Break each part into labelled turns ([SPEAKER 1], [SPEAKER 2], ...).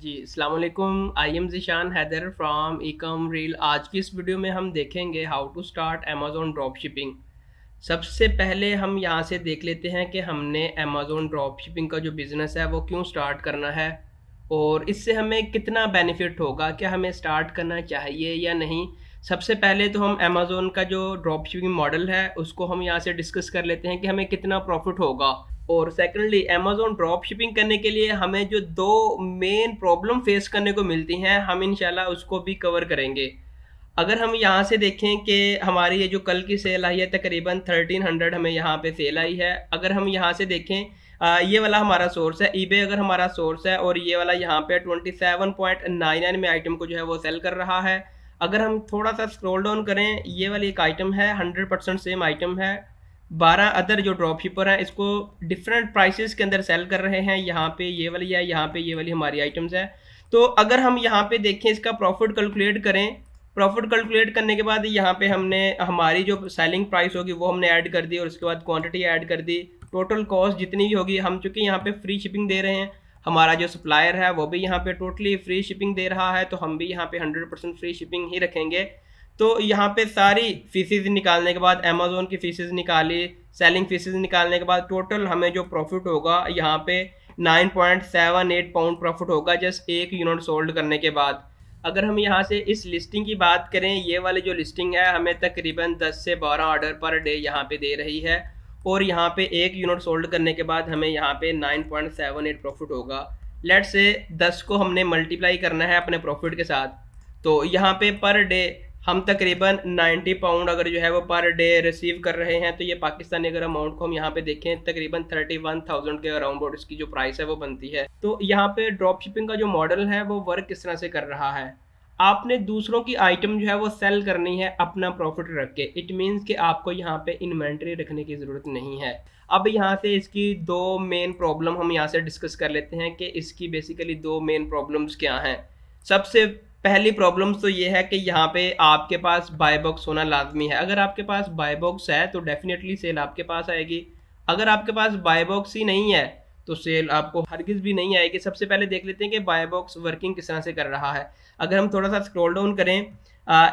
[SPEAKER 1] जी, अस्सलाम वालेकुम। I am Zeeshan Haider from ecom real. आज की इस वीडियो में हम देखेंगे how to start Amazon drop shipping. सबसे पहले हम यहाँ से देख लेते हैं कि हमने अमेज़न ड्रॉप शिपिंग का जो बिज़नेस है वो क्यों स्टार्ट करना है और इससे हमें कितना बेनिफिट होगा, क्या हमें स्टार्ट करना चाहिए या नहीं। सबसे पहले तो हम अमेज़न का जो ड्रॉप शिपिंग मॉडल है उसको हम यहाँ से डिस्कस कर लेते हैं कि हमें कितना प्रॉफिट होगा। और सेकंडली अमेज़न ड्रॉप शिपिंग करने के लिए हमें जो 2 मेन प्रॉब्लम फेस करने को मिलती हैं, हम इंशाल्लाह उसको भी कवर करेंगे। अगर हम यहाँ से देखें कि हमारी ये जो कल की सेल आई है तकरीबन 1300 हमें यहाँ पे सेल आई है। अगर हम यहाँ से देखें ये वाला हमारा सोर्स है, ईबे अगर हमारा सोर्स है और ये वाला यहाँ पे 27.99 में आइटम को जो है वो सेल कर रहा है। अगर हम थोड़ा सा स्क्रॉल डाउन करें, ये वाली एक आइटम है, 100% सेम आइटम है। 12 अदर जो ड्रॉप शिपर हैं इसको डिफरेंट प्राइसेस के अंदर सेल कर रहे हैं। यहाँ पे ये वाली है, यहाँ पे ये वाली हमारी आइटम्स है। तो अगर हम यहाँ पे देखें, इसका प्रॉफिट कैलकुलेट करें, प्रॉफिट कैलकुलेट करने के बाद यहाँ पे हमने हमारी जो सेलिंग प्राइस होगी वो हमने ऐड कर दी और उसके बाद क्वांटिटी ऐड कर दी। टोटल कॉस्ट जितनी भी होगी, हम चूँकि यहाँ पे फ्री शिपिंग दे रहे हैं, हमारा जो सप्लायर है वो भी यहाँ पे टोटली फ्री शिपिंग दे रहा है, तो हम भी यहाँ पे 100% फ्री शिपिंग ही रखेंगे। तो यहाँ पे सारी फीसेज निकालने के बाद, अमेज़न की फीसेज निकाली, सेलिंग फीसेज निकालने के बाद टोटल हमें जो प्रॉफिट होगा यहाँ पे 9.78 पाउंड प्रॉफिट होगा जस्ट एक यूनिट सोल्ड करने के बाद। अगर हम यहाँ से इस लिस्टिंग की बात करें, ये वाली जो लिस्टिंग है हमें तकरीबन 10 से 12 ऑर्डर पर डे यहाँ पे दे रही है और यहाँ पे एक यूनिट सोल्ड करने के बाद हमें यहाँ पे 9.78 प्रॉफिट होगा। लेट्स से 10 को हमने मल्टीप्लाई करना है अपने प्रॉफिट के साथ, तो यहाँ पे पर डे हम तकरीबन 90 पाउंड अगर जो है वो पर डे रिसीव कर रहे हैं, तो ये पाकिस्तानी अगर अमाउंट को हम यहाँ पे देखें तकरीबन 31,000 के अराउंड और इसकी जो प्राइस है वो बनती है। तो यहाँ पे ड्रॉप शिपिंग का जो मॉडल है वो वर्क किस तरह से कर रहा है। आपने दूसरों की आइटम जो है वो सेल करनी है अपना प्रॉफिट रख के। इट मीन्स कि आपको यहाँ पे इन्वेंट्री रखने की ज़रूरत नहीं है। अब यहाँ से इसकी 2 मेन प्रॉब्लम हम यहाँ से डिस्कस कर लेते हैं कि इसकी बेसिकली 2 मेन प्रॉब्लम्स क्या हैं। सबसे पहली प्रॉब्लम्स तो ये है कि यहाँ पे आपके पास बाय बॉक्स होना लाजमी है। अगर आपके पास बाय बॉक्स है तो डेफिनेटली सेल आपके पास आएगी। अगर आपके पास बाय बॉक्स ही नहीं है तो सेल आपको हरगिज़ भी नहीं आएगी। सबसे पहले देख लेते हैं कि बाय बॉक्स वर्किंग किस तरह से कर रहा है। अगर हम थोड़ा सा स्क्रॉल डाउन करें,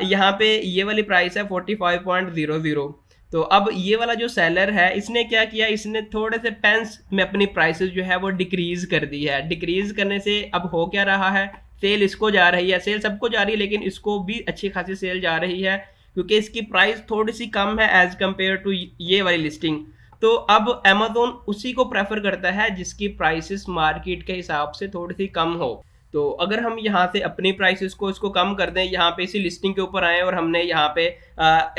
[SPEAKER 1] यहाँ पे ये वाली प्राइस है 45.00। तो अब ये वाला जो सेलर है इसने क्या किया, इसने थोड़े से पेंस में अपनी प्राइसेस जो है वो डिक्रीज़ कर दी है। डिक्रीज़ करने से अब हो क्या रहा है, सेल इसको जा रही है, सेल सबको जा रही है लेकिन इसको भी अच्छी खासी सेल जा रही है क्योंकि इसकी प्राइस थोड़ी सी कम है एज़ कम्पेयर टू ये वाली लिस्टिंग। तो अब अमेज़न उसी को प्रेफर करता है जिसकी प्राइसेस मार्केट के हिसाब से थोड़ी सी कम हो। तो अगर हम यहाँ से अपनी प्राइसेस को इसको कम कर दें, यहाँ पे इसी लिस्टिंग के ऊपर आए और हमने यहाँ पे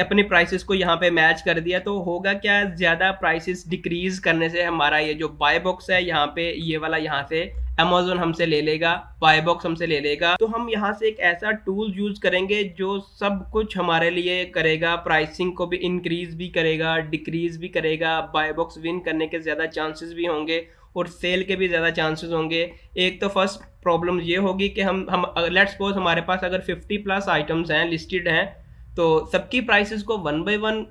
[SPEAKER 1] अपनी प्राइसेस को यहाँ पे मैच कर दिया, तो होगा क्या, ज़्यादा प्राइसेस डिक्रीज करने से हमारा ये जो बाय बॉक्स है यहाँ पे, ये वाला यहाँ से अमेज़न हमसे ले लेगा, बाय बॉक्स हमसे ले लेगा। तो हम यहाँ से एक ऐसा टूल यूज करेंगे जो सब कुछ हमारे लिए करेगा, प्राइसिंग को भी इंक्रीज भी करेगा, डिक्रीज भी करेगा, बाय बॉक्स विन करने के ज़्यादा चांसेस भी होंगे और सेल के भी ज़्यादा चांसेस होंगे। एक तो फर्स्ट प्रॉब्लम ये होगी कि हम लेट्स सपोज हमारे पास अगर 50+ आइटम्स हैं, लिस्टेड हैं, तो सबकी प्राइसेस को 1 बाय 1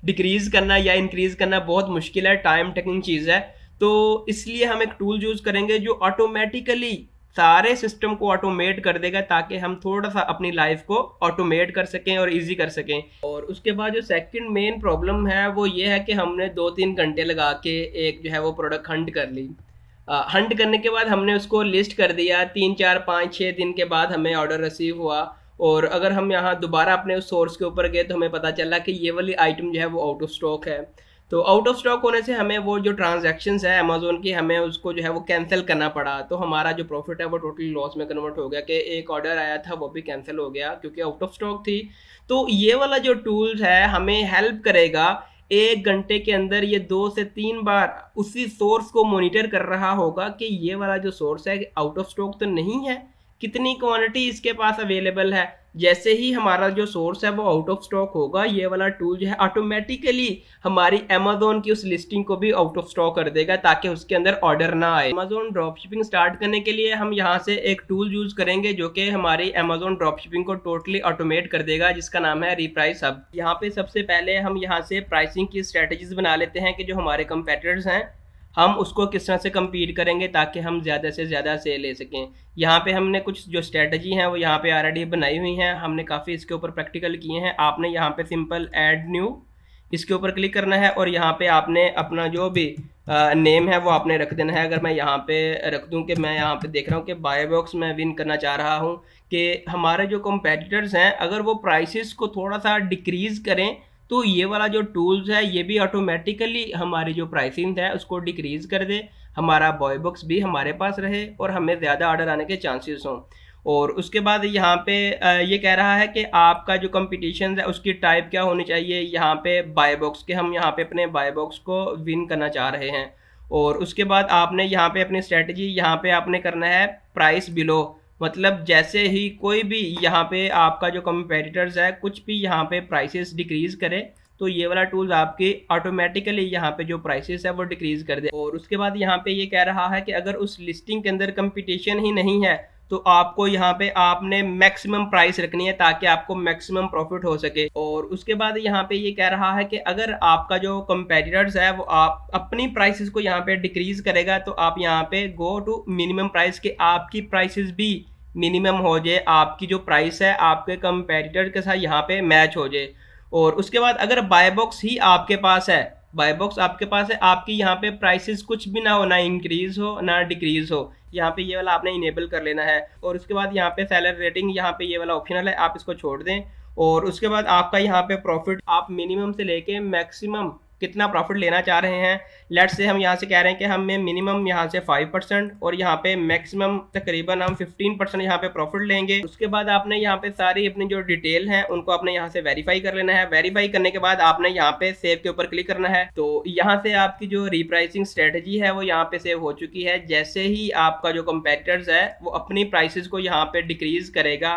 [SPEAKER 1] डिक्रीज करना या इंक्रीज करना बहुत मुश्किल है, टाइम टेकिंग चीज़ है। तो इसलिए हम एक टूल यूज़ करेंगे जो ऑटोमेटिकली सारे सिस्टम को ऑटोमेट कर देगा ताकि हम थोड़ा सा अपनी लाइफ को ऑटोमेट कर सकें और इजी कर सकें। और उसके बाद जो सेकंड मेन प्रॉब्लम है वो ये है कि हमने 2-3 घंटे लगा के एक जो है वो प्रोडक्ट हंट कर ली। हंट करने के बाद हमने उसको लिस्ट कर दिया, 3-4-5-6 दिन के बाद हमें ऑर्डर रिसीव हुआ और अगर हम यहाँ दोबारा अपने उस सोर्स के ऊपर गए तो हमें पता चला कि ये वाली आइटम जो है वो आउट ऑफ स्टॉक है। तो आउट ऑफ स्टॉक होने से हमें वो जो ट्रांजैक्शंस है अमेज़न की, हमें उसको जो है वो कैंसिल करना पड़ा। तो हमारा जो प्रॉफिट है वो टोटली लॉस में कन्वर्ट हो गया कि एक ऑर्डर आया था वो भी कैंसिल हो गया क्योंकि आउट ऑफ स्टॉक थी। तो ये वाला जो टूल्स है हमें हेल्प करेगा, 1 घंटे के अंदर ये 2 से 3 बार उसी सोर्स को मॉनिटर कर रहा होगा कि ये वाला जो सोर्स है आउट ऑफ स्टॉक तो नहीं है, कितनी क्वांटिटी इसके पास अवेलेबल है। जैसे ही हमारा जो सोर्स है वो आउट ऑफ स्टॉक होगा, ये वाला टूल जो है ऑटोमेटिकली हमारी अमेज़न की उस लिस्टिंग को भी आउट ऑफ स्टॉक कर देगा ताकि उसके अंदर ऑर्डर ना आए। अमेज़न ड्रॉप शिपिंग स्टार्ट करने के लिए हम यहाँ से एक टूल यूज करेंगे जो कि हमारी अमेज़न ड्रॉप शिपिंग को टोटली ऑटोमेट कर देगा, जिसका नाम है रिप्राइस हब। यहाँ पे सबसे पहले हम यहाँ से प्राइसिंग की स्ट्रेटजीज बना लेते हैं कि जो हमारे कंपेटिटर्स हैं हम उसको किस तरह से कम्पीट करेंगे ताकि हम ज़्यादा से ज़्यादा सेल ले सकें। यहाँ पे हमने कुछ जो स्ट्रेटजी हैं वो यहाँ पे ऑलरेडी बनाई हुई हैं, हमने काफ़ी इसके ऊपर प्रैक्टिकल किए हैं। आपने यहाँ पे सिंपल ऐड न्यू इसके ऊपर क्लिक करना है और यहाँ पे आपने अपना जो भी नेम है वो आपने रख देना है। अगर मैं यहाँ पे रख दूँ कि मैं यहाँ पे देख रहा हूँ कि बाय बॉक्स में विन करना चाह रहा हूँ कि हमारे जो कंपेटिटर्स हैं अगर वो प्राइसेस को थोड़ा सा डिक्रीज़ करें तो ये वाला जो टूल्स है ये भी ऑटोमेटिकली हमारी जो प्राइसिंग है उसको डिक्रीज़ कर दे, हमारा बॉय बॉक्स भी हमारे पास रहे और हमें ज़्यादा ऑर्डर आने के चांसेस हों। और उसके बाद यहाँ पे ये कह रहा है कि आपका जो कंपटीशन है उसकी टाइप क्या होनी चाहिए। यहाँ पे बाय बॉक्स के हम यहाँ पे अपने बाय बॉक्स को विन करना चाह रहे हैं। और उसके बाद आपने यहाँ पे अपनी स्ट्रेटजी यहाँ पे आपने करना है प्राइस बिलो, मतलब जैसे ही कोई भी यहाँ पे आपका जो कंपेटिटर्स है कुछ भी यहाँ पे प्राइसेस डिक्रीज़ करे तो ये वाला टूल्स आपके ऑटोमेटिकली यहाँ पे जो प्राइसेस है वो डिक्रीज़ कर दे। और उसके बाद यहाँ पे ये कह रहा है कि अगर उस लिस्टिंग के अंदर कंपटीशन ही नहीं है तो आपको यहाँ पे आपने मैक्सिमम प्राइस रखनी है ताकि आपको मैक्सिमम प्रॉफिट हो सके। और उसके बाद यहाँ पे ये कह रहा है कि अगर आपका जो कंपेटिटर्स है वो आप अपनी प्राइसेस को यहाँ पे डिक्रीज करेगा तो आप यहाँ पे गो टू मिनिमम प्राइस के आपकी प्राइसेस भी मिनिमम हो जाए, आपकी जो प्राइस है आपके कंपेटिटर के साथ यहाँ पे मैच हो जाए। और उसके बाद अगर बाय बॉक्स ही आपके पास है, बाय बॉक्स आपके पास है, आपकी यहाँ पे प्राइसेस कुछ भी ना हो, ना इंक्रीज हो ना डिक्रीज हो, यहाँ पे ये वाला आपने इनेबल कर लेना है। और उसके बाद यहाँ पे सेलर रेटिंग यहाँ पे ये वाला ऑप्शनल है, आप इसको छोड़ दें। और उसके बाद आपका यहाँ पे प्रॉफिट आप मिनिमम से लेके मैक्सिमम कितना प्रॉफिट लेना चाह रहे हैं। लेट्स से हम यहाँ से कह रहे हैं कि हमें मिनिमम यहाँ से 5% और यहाँ पे मैक्सिमम तकरीबन हम 15% यहाँ पे प्रॉफिट लेंगे। उसके बाद आपने यहाँ पे सारी अपनी जो डिटेल है उनको आपने यहाँ से वेरीफाई कर लेना है। वेरीफाई करने के बाद आपने यहाँ पे सेव के ऊपर क्लिक करना है। तो यहाँ से आपकी जो रिप्राइसिंग स्ट्रेटजी है वो यहाँ पे सेव हो चुकी है। जैसे ही आपका जो कंपेटिटर्स है वो अपनी प्राइसेस को यहाँ पे डिक्रीज करेगा,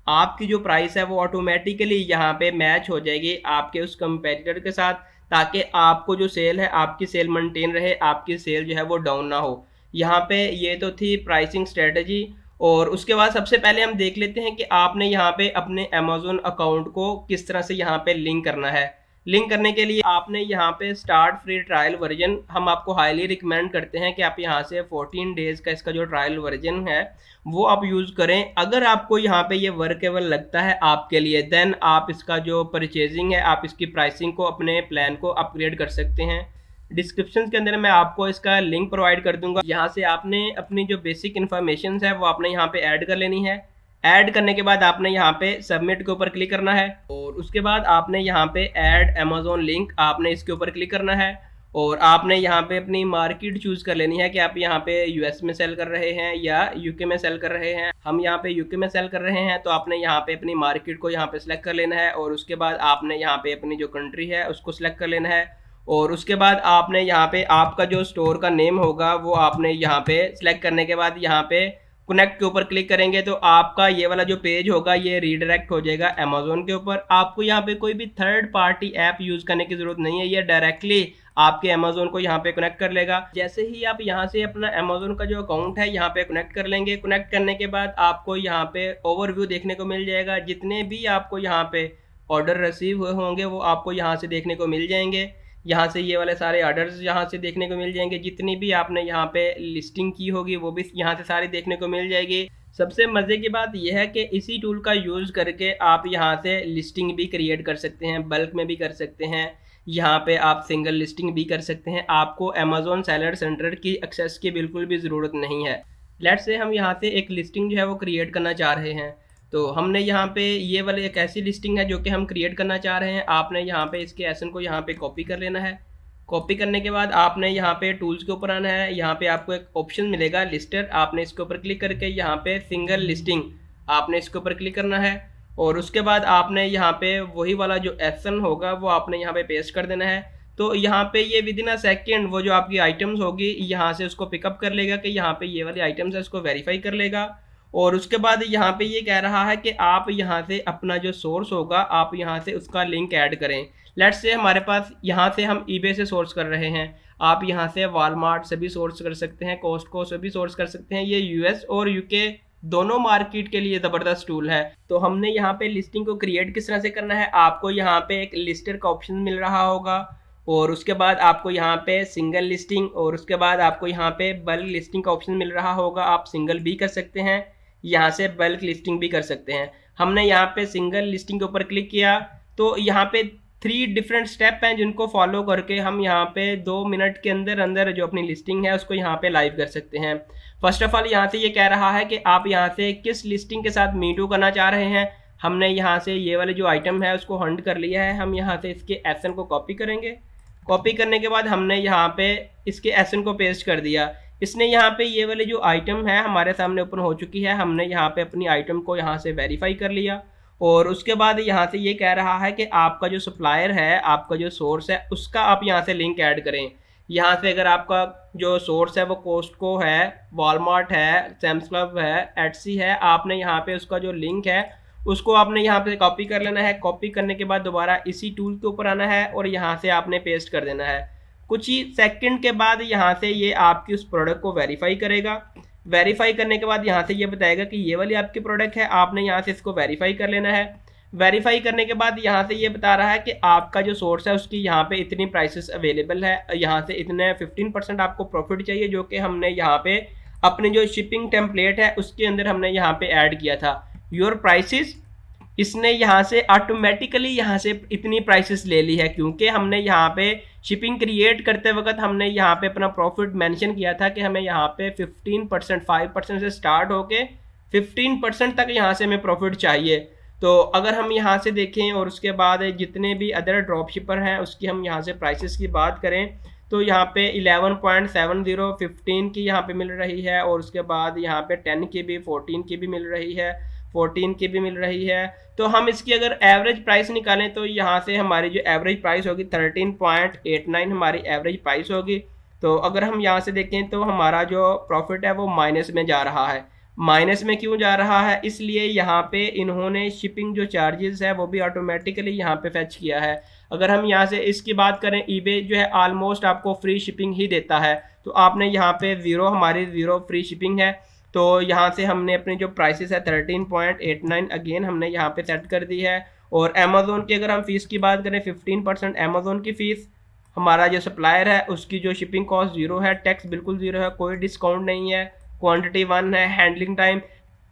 [SPEAKER 1] आपकी जो प्राइस है वो ऑटोमेटिकली यहाँ पे मैच हो जाएगी आपके उस कंपेटिटर के साथ, ताकि आपको जो सेल है आपकी सेल मेंटेन रहे, आपकी सेल जो है वो डाउन ना हो। यहाँ पे ये तो थी प्राइसिंग स्ट्रेटजी। और उसके बाद सबसे पहले हम देख लेते हैं कि आपने यहाँ पे अपने अमेज़न अकाउंट को किस तरह से यहाँ पे लिंक करना है। लिंक करने के लिए आपने यहाँ पे स्टार्ट फ्री ट्रायल वर्जन हम आपको हाईली रिकमेंड करते हैं कि आप यहाँ से 14 डेज़ का इसका जो ट्रायल वर्जन है वो आप यूज़ करें। अगर आपको यहाँ पे ये वर्केबल लगता है आपके लिए देन आप इसका जो परचेजिंग है आप इसकी प्राइसिंग को अपने प्लान को अपग्रेड कर सकते हैं। डिस्क्रिप्शन के अंदर मैं आपको इसका लिंक प्रोवाइड कर दूंगा। यहाँ से आपने अपनी जो बेसिक इन्फॉर्मेशन है वो आपने यहाँ पे ऐड कर लेनी है। ऐड करने के बाद आपने यहाँ पे सबमिट के ऊपर क्लिक करना है। और उसके बाद आपने यहाँ पे ऐड अमेज़न लिंक आपने इसके ऊपर क्लिक करना है। और आपने यहाँ पे अपनी मार्केट चूज़ कर लेनी है कि आप यहाँ पे यूएस में सेल कर रहे हैं या यूके में सेल कर रहे हैं। हम यहाँ पे यूके में सेल कर रहे हैं तो आपने यहाँ पे अपनी मार्केट को यहाँ पे सिलेक्ट कर लेना है। और उसके बाद आपने यहाँ पे अपनी जो कंट्री है उसको सिलेक्ट कर लेना है। और उसके बाद आपने यहाँ पे आपका जो स्टोर का नेम होगा वो आपने यहाँ पे सिलेक्ट करने के बाद यहाँ पे कनेक्ट के ऊपर क्लिक करेंगे तो आपका ये वाला जो पेज होगा ये रीडायरेक्ट हो जाएगा अमेज़न के ऊपर। आपको यहाँ पे कोई भी थर्ड पार्टी ऐप यूज़ करने की ज़रूरत नहीं है, ये डायरेक्टली आपके अमेज़न को यहाँ पे कनेक्ट कर लेगा। जैसे ही आप यहाँ से अपना अमेज़न का जो अकाउंट है यहाँ पे कनेक्ट कर लेंगे, कनेक्ट करने के बाद आपको यहाँ पे ओवरव्यू देखने को मिल जाएगा। जितने भी आपको यहाँ पे ऑर्डर रिसीव हुए होंगे वो आपको यहाँ से देखने को मिल जाएंगे। यहाँ से ये वाले सारे ऑर्डर्स यहाँ से देखने को मिल जाएंगे। जितनी भी आपने यहाँ पे लिस्टिंग की होगी वो भी यहाँ से सारी देखने को मिल जाएगी। सबसे मज़े की बात यह है कि इसी टूल का यूज़ करके आप यहाँ से लिस्टिंग भी क्रिएट कर सकते हैं, बल्क में भी कर सकते हैं, यहाँ पे आप सिंगल लिस्टिंग भी कर सकते हैं। आपको अमेज़न सेलर सेंटर की एक्सेस की बिल्कुल भी ज़रूरत नहीं है। लेट्स से हम यहाँ से एक लिस्टिंग जो है वो क्रिएट करना चाह रहे हैं। तो हमने यहाँ पे ये वाले एक ऐसी लिस्टिंग है जो कि हम क्रिएट करना चाह रहे हैं। आपने यहाँ पे इसके एसन को यहाँ पे कॉपी कर लेना है। कॉपी करने के बाद आपने यहाँ पे टूल्स के ऊपर आना है। यहाँ पे आपको एक ऑप्शन मिलेगा लिस्टर, आपने इसके ऊपर क्लिक करके यहाँ पे सिंगल लिस्टिंग आपने इसके ऊपर क्लिक करना है। और उसके बाद आपने यहाँ पे वही वाला जो एसन होगा वो आपने यहाँ पे पेस्ट कर देना है। तो यहाँ पे ये विद इन अ सेकेंड वो जो आपकी आइटम्स होगी यहाँ से उसको पिकअप कर लेगा कि यहाँ पे ये वाली आइटम्स है, उसको वेरीफाई कर लेगा। और उसके बाद यहाँ पे ये कह रहा है कि आप यहाँ से अपना जो सोर्स होगा आप यहाँ से उसका लिंक ऐड करें। लेट्स से हमारे पास यहाँ से हम ईबे से सोर्स कर रहे हैं, आप यहाँ से वॉलमार्ट से भी सोर्स कर सकते हैं, कॉस्टको से भी सोर्स कर सकते हैं। ये यूएस और यूके दोनों मार्केट के लिए ज़बरदस्त टूल है। तो हमने यहाँ पे लिस्टिंग को क्रिएट किस तरह से करना है, आपको यहाँ पे एक लिस्टर का ऑप्शन मिल रहा होगा और उसके बाद आपको यहाँ पे सिंगल लिस्टिंग और उसके बाद आपको यहाँ पे बल्क लिस्टिंग का ऑप्शन मिल रहा होगा। आप सिंगल भी कर सकते हैं, यहाँ से बल्क लिस्टिंग भी कर सकते हैं। हमने यहाँ पे सिंगल लिस्टिंग के ऊपर क्लिक किया तो यहाँ पे 3 डिफरेंट स्टेप हैं जिनको फॉलो करके हम यहाँ पे 2 मिनट के अंदर अंदर जो अपनी लिस्टिंग है उसको यहाँ पे लाइव कर सकते हैं। फर्स्ट ऑफ ऑल यहाँ से ये कह रहा है कि आप यहाँ से किस लिस्टिंग के साथ मी टू करना चाह रहे हैं। हमने यहाँ से ये वाले जो आइटम है उसको हंट कर लिया है। हम यहाँ से इसके एसन को कॉपी करेंगे। कॉपी करने के बाद हमने यहाँ पे इसके एसन को पेस्ट कर दिया। इसने यहाँ पे ये वाले जो आइटम है हमारे सामने ओपन हो चुकी है। हमने यहाँ पे अपनी आइटम को यहाँ से वेरीफाई कर लिया और उसके बाद यहाँ से ये कह रहा है कि आपका जो सप्लायर है, आपका जो सोर्स है, उसका आप यहाँ से लिंक ऐड करें। यहाँ से अगर आपका जो सोर्स है वो कॉस्टको है, वॉलमार्ट है, सैम्स क्लब है, एटसी है, आपने यहाँ पे उसका जो लिंक है उसको आपने यहाँ पे कॉपी कर लेना है। कॉपी करने के बाद दोबारा इसी टूल के ऊपर आना है और यहाँ से आपने पेस्ट कर देना है। कुछ ही सेकंड के बाद यहाँ से ये आपकी उस प्रोडक्ट को वेरीफाई करेगा। वेरीफाई करने के बाद यहाँ से ये बताएगा कि ये वाली आपकी प्रोडक्ट है, आपने यहाँ से इसको वेरीफाई कर लेना है। वेरीफाई करने के बाद यहाँ से ये बता रहा है कि आपका जो सोर्स है उसकी यहाँ पे इतनी प्राइसेस अवेलेबल है, यहाँ से इतने 15% आपको प्रॉफिट चाहिए, जो कि हमने यहाँ पे अपने जो शिपिंग टेम्पलेट है उसके अंदर हमने यहाँ पे ऐड किया था। योर प्राइसेस, इसने यहाँ से ऑटोमेटिकली यहाँ से इतनी प्राइसेस ले ली है, क्योंकि हमने यहाँ पे शिपिंग क्रिएट करते वक्त हमने यहाँ पे अपना प्रॉफिट मेंशन किया था कि हमें यहाँ पे 15%, 5% से स्टार्ट होके 15% तक यहाँ से हमें प्रॉफिट चाहिए। तो अगर हम यहाँ से देखें और उसके बाद जितने भी अदर ड्रॉप शिपर हैं उसकी हम यहाँ से प्राइसेस की बात करें तो यहाँ पे 11.70 15 की यहाँ पे मिल रही है और उसके बाद यहाँ पे 10 की भी, 14 की भी मिल रही है, 14 की भी मिल रही है। तो हम इसकी अगर एवरेज प्राइस निकालें तो यहाँ से हमारी जो एवरेज प्राइस होगी 13.89 हमारी एवरेज प्राइस होगी। तो अगर हम यहाँ से देखें तो हमारा जो प्रॉफिट है वो माइनस में जा रहा है। माइनस में क्यों जा रहा है? इसलिए यहाँ पे इन्होंने शिपिंग जो चार्जेस है वो भी ऑटोमेटिकली यहाँ पे फेच किया है। अगर हम यहाँ से इसकी बात करें, ईबे जो है ऑलमोस्ट आपको फ्री शिपिंग ही देता है, तो आपने यहाँ पे ज़ीरो, हमारी ज़ीरो फ्री शिपिंग है। तो यहाँ से हमने अपनी जो प्राइसेस है 13.89 अगेन हमने यहाँ पे सेट कर दी है। और अमेज़ोन की अगर हम फीस की बात करें 15% अमेज़ोन की फ़ीस, हमारा जो सप्लायर है उसकी जो शिपिंग कॉस्ट ज़ीरो है, टैक्स बिल्कुल ज़ीरो है, कोई डिस्काउंट नहीं है, क्वांटिटी 1 है, हैंडलिंग टाइम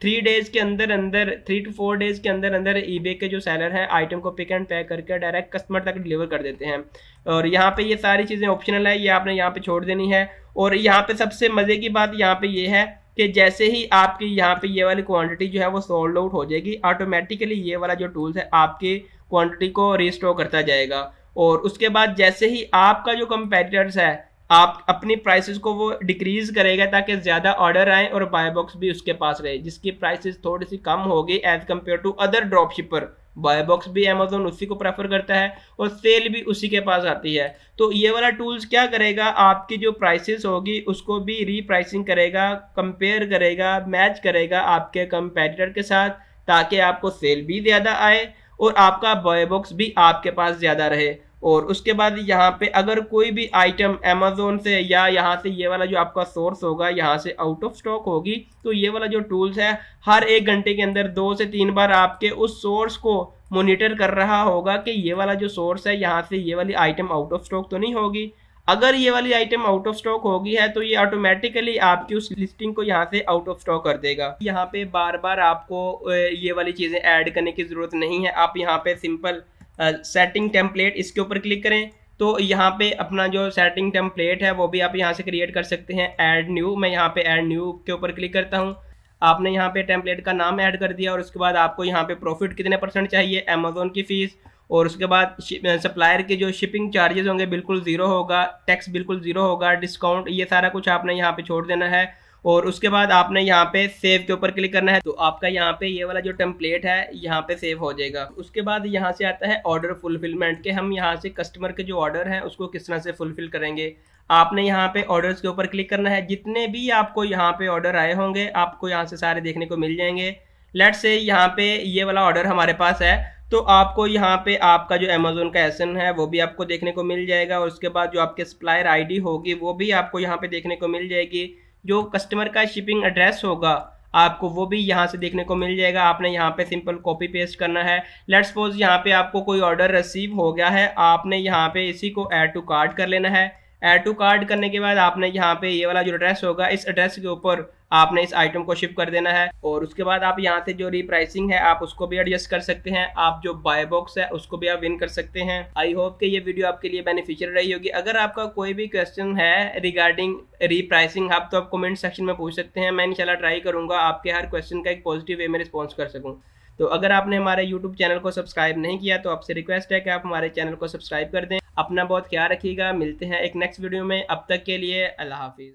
[SPEAKER 1] 3 डेज़ के अंदर अंदर, 3 to 4 डेज़ के अंदर अंदर ईबे के जो सेलर हैं आइटम को पिक एंड पैक करके डायरेक्ट कस्टमर तक डिलीवर कर देते हैं। और यहाँ पे ये सारी चीज़ें ऑप्शनल है, ये आपने यहाँ पे छोड़ देनी है। और यहाँ पे सबसे मज़े की बात यहाँ पे ये है कि जैसे ही आपकी यहाँ पे ये वाली क्वांटिटी जो है वो सोल्ड आउट हो जाएगी, ऑटोमेटिकली ये वाला जो टूल्स है आपकी क्वांटिटी को रिस्टोर करता जाएगा। और उसके बाद जैसे ही आपका जो कंपेटिटर्स है आप अपनी प्राइसेस को वो डिक्रीज करेगा ताकि ज़्यादा ऑर्डर आए और बाय बॉक्स भी उसके पास रहे, जिसकी प्राइसेस थोड़ी सी कम होगी as compare to other drop shipper. Buy box भी अमेजोन उसी को प्रेफर करता है और सेल भी उसी के पास आती है। तो ये वाला टूल्स क्या करेगा, आपकी जो प्राइसेस होगी उसको भी रीप्राइसिंग करेगा, कंपेयर करेगा, मैच करेगा आपके कंपेटिटर के साथ, ताकि आपको सेल भी ज़्यादा आए और आपका बाय बॉक्स भी आपके पास ज़्यादा रहे। और उसके बाद यहाँ पे अगर कोई भी आइटम अमेजोन से या यहाँ से ये वाला जो आपका सोर्स होगा यहाँ से आउट ऑफ स्टॉक होगी, तो ये वाला जो टूल्स है हर 1 घंटे के अंदर 2 से 3 बार आपके उस सोर्स को मॉनिटर कर रहा होगा कि ये वाला जो सोर्स है यहाँ से ये वाली आइटम आउट ऑफ स्टॉक तो नहीं होगी। अगर ये वाली आइटम आउट ऑफ स्टॉक होगी है तो ये ऑटोमेटिकली आपकी उस लिस्टिंग को यहाँ से आउट ऑफ स्टॉक कर देगा। यहाँ पे बार बार आपको ये वाली चीज़ें ऐड करने की ज़रूरत नहीं है। आप यहाँ पे सिंपल सेटिंग टेम्पलेट इसके ऊपर क्लिक करें तो यहाँ पे अपना जो सेटिंग टेम्पलेट है वो भी आप यहाँ से क्रिएट कर सकते हैं। ऐड न्यू, मैं यहाँ पे ऐड न्यू के ऊपर क्लिक करता हूँ। आपने यहाँ पे टेम्पलेट का नाम ऐड कर दिया और उसके बाद आपको यहाँ पे प्रॉफिट कितने % चाहिए, अमेजोन की फ़ीस, और उसके बाद सप्लायर के जो शिपिंग चार्जेस होंगे बिल्कुल ज़ीरो होगा, टैक्स बिल्कुल ज़ीरो होगा, डिस्काउंट, ये सारा कुछ आपने यहाँ पे छोड़ देना है। और उसके बाद आपने यहाँ पे सेव के ऊपर क्लिक करना है तो आपका यहाँ पे ये वाला जो टेम्पलेट है यहाँ पे सेव हो जाएगा। उसके बाद यहाँ से आता है ऑर्डर फुलफिलमेंट के, हम यहाँ से कस्टमर के जो ऑर्डर हैं उसको किस तरह से फुलफिल करेंगे। आपने यहाँ पे ऑर्डर्स के ऊपर क्लिक करना है। जितने भी आपको यहाँ पे ऑर्डर आए होंगे आपको यहाँ से सारे देखने को मिल जाएंगे। लेट्स से यहाँ पे ये वाला ऑर्डर हमारे पास है तो आपको यहाँ पे आपका जो अमेजोन का एसन है वो भी आपको देखने को मिल जाएगा। और उसके बाद जो आपके सप्लायर आईडी होगी वो भी आपको यहाँ पे देखने को मिल जाएगी। जो कस्टमर का शिपिंग एड्रेस होगा आपको वो भी यहाँ से देखने को मिल जाएगा। आपने यहाँ पे सिंपल कॉपी पेस्ट करना है। लेट्स सपोज यहाँ पे आपको कोई ऑर्डर रिसीव हो गया है, आपने यहाँ पे इसी को ऐड टू कार्ट कर लेना है। ऐड टू कार्ट करने के बाद आपने यहाँ पे ये वाला जो एड्रेस होगा, इस एड्रेस के ऊपर आपने इस आइटम को शिप कर देना है। और उसके बाद आप यहाँ से जो रीप्राइसिंग है आप उसको भी एडजस्ट कर सकते हैं। आप जो बाय बॉक्स है उसको भी आप विन कर सकते हैं। आई होप कि ये वीडियो आपके लिए बेनिफिशियल रही होगी। अगर आपका कोई भी क्वेश्चन है रिगार्डिंग रीप्राइसिंग आप तो आप कमेंट सेक्शन में पूछ सकते हैं। मैं इंशाल्लाह ट्राई करूंगा आपके हर क्वेश्चन का एक पॉजिटिव वे में रिस्पॉन्स कर सकूँ। तो अगर आपने हमारे यूट्यूब चैनल को सब्सक्राइब नहीं किया तो आपसे रिक्वेस्ट है कि आप हमारे चैनल को सब्सक्राइब कर दें। अपना बहुत ख्याल रखिएगा। मिलते हैं एक नेक्स्ट वीडियो में। अब तक के लिए अल्लाह हाफिज़।